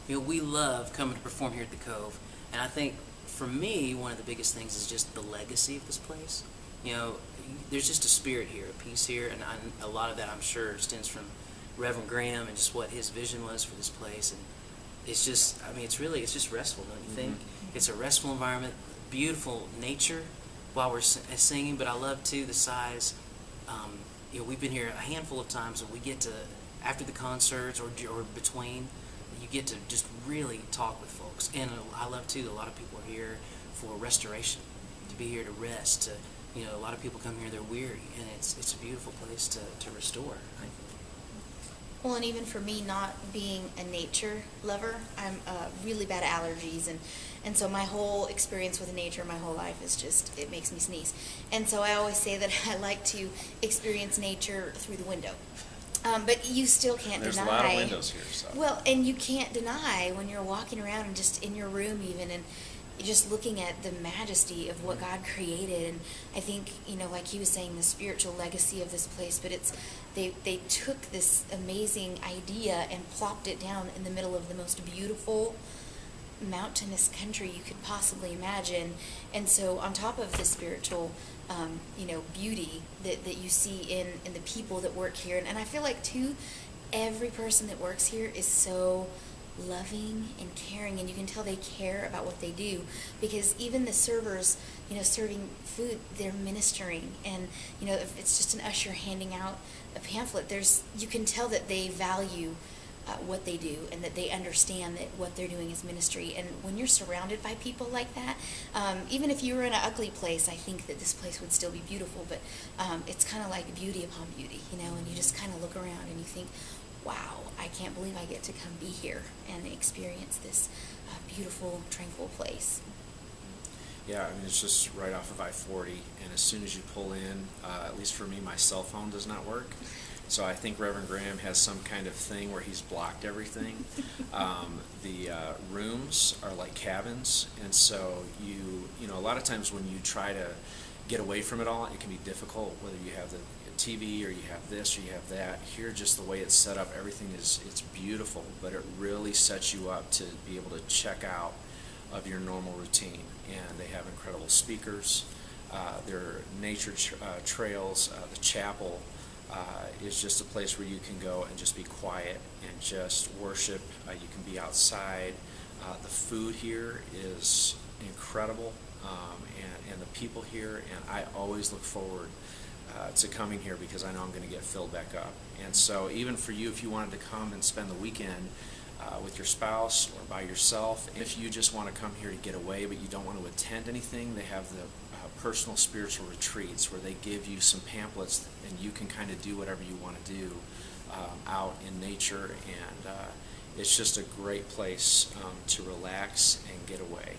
we love coming to perform here at the Cove, and I think for me, one of the biggest things is just the legacy of this place. You know, there's just a spirit here, a peace here, and a lot of that I'm sure stems from Reverend Graham and just what his vision was for this place. And it's just, I mean, it's just restful, don't you think? It's a restful environment, beautiful nature while we're singing, but I love too the size. We've been here a handful of times, and we get to, after the concerts or between, you get to just really talk with folks. And I love too, a lot of people are here for restoration, to be here to rest. A lot of people come here, they're weary, and it's a beautiful place to restore, I think. Well, and even for me, not being a nature lover, I'm really bad at allergies, and so my whole experience with nature my whole life is just, it makes me sneeze. And so I always say that I like to experience nature through the window. But you still can't There's deny. a lot of windows here, so. Well, and you can't deny when you're walking around and just in your room even, and just looking at the majesty of what God created. And I think, like he was saying, the spiritual legacy of this place, but they took this amazing idea and plopped it down in the middle of the most beautiful mountainous country you could possibly imagine. And so on top of the spiritual beauty that you see in the people that work here, and I feel like too, every person that works here is so loving and caring, and you can tell they care about what they do, because even the servers, serving food, they're ministering. And if it's just an usher handing out a pamphlet, you can tell that they value what they do, and that they understand that what they're doing is ministry. And when you're surrounded by people like that, even if you were in an ugly place, I think that this place would still be beautiful. But it's kind of like beauty upon beauty, and you just kind of look around and you think, wow, I can't believe I get to come be here and experience this beautiful, tranquil place. Yeah, I mean, it's just right off of I-40, and as soon as you pull in, at least for me, my cell phone does not work. So I think Reverend Graham has some kind of thing where he's blocked everything. The rooms are like cabins, and so a lot of times when you try to get away from it all, it can be difficult, whether you have the TV or you have this or you have that. Here, just the way it's set up, everything it's beautiful, but it really sets you up to be able to check out of your normal routine. And they have incredible speakers, their nature trails, the chapel is just a place where you can go and just be quiet and just worship. You can be outside. The food here is incredible, and the people here, and I always look forward to coming here because I know I'm going to get filled back up. And so even for you, if you wanted to come and spend the weekend with your spouse or by yourself, if you just want to come here to get away but you don't want to attend anything, they have the personal spiritual retreats where they give you some pamphlets and you can kind of do whatever you want to do out in nature, and it's just a great place to relax and get away.